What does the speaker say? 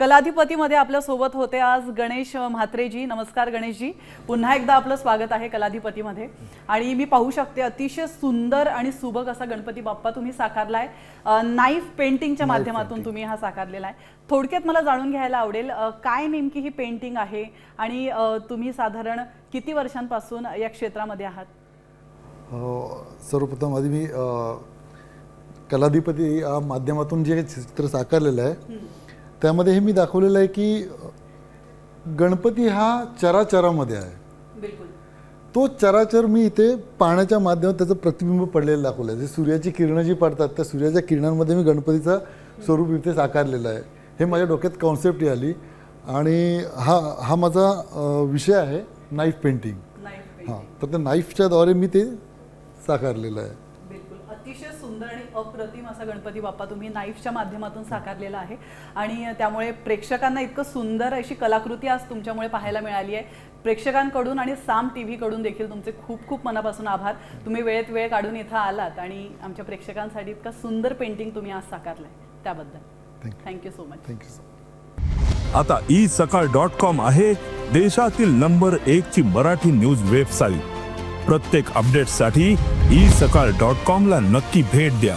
कलाधिपतीमध्ये आपल्या सोबत होते आज गणेश म्हात्रेजी। नमस्कार गणेशजी, पुन्हा एकदा आपलं स्वागत आहे कलाधिपतीमध्ये। आणि मी पाहू शकते अतिशय सुंदर आणि सुबक असा गणपती बाप्पा तुम्ही साकारलाय। नाईफ पेंटिंगच्या माध्यमातून तुम्ही हा साकारलेला आहे। थोडक्यात मला जाणून घ्यायला आवडेल काय नेमकी ही पेंटिंग आहे आणि तुम्ही साधारण किती वर्षांपासून या क्षेत्रामध्ये आहात? सर्वप्रथम आधी मी कलाधिपती या माध्यमातून जे चित्र साकारलेलं आहे त्यामध्ये हे मी दाखवलेलं आहे की गणपती हा चराचरामध्ये आहे। बिलकुल तो चराचर मी इथे पाण्याच्या माध्यमात त्याचं प्रतिबिंब पडलेलं दाखवलं आहे। जे सूर्याची किरणं जी पडतात त्या सूर्याच्या किरणांमध्ये मी गणपतीचं स्वरूप इथे साकारलेलं आहे। हे माझ्या डोक्यात कॉन्सेप्ट आली आणि हा माझा विषय आहे नाईफ पेंटिंग। हां, तर त्या नाईफच्या द्वारे मी ते साकारलेलं आहे। बिलकुल अतिशय सुंदर आणि अप्रतिम असा गणपती बाप्पा तुम्ही नाईफच्या माध्यमातून साकारलेला आहे आणि त्यामुळे प्रेक्षकांना इतकं सुंदर अशी कलाकृती आज तुमच्यामुळे पाहायला मिळाली आहे। प्रेक्षकांकडून आणि साम टीव्ही कडून देखील तुमचे खूप खूप मनापासून आभार। तुम्ही वेळेत वेळ काढून इथं आलात आणि आमच्या प्रेक्षकांसाठी इतकं सुंदर पेंटिंग तुम्ही आज साकारलंय त्याबद्दल thank you so much. Thank you so. आता isakal.com आहे देशातील नंबर 1 ची मराठी न्यूज वेबसाईट। प्रत्येक अपडेटसाठी isakal.com ला नक्की भेट द्या।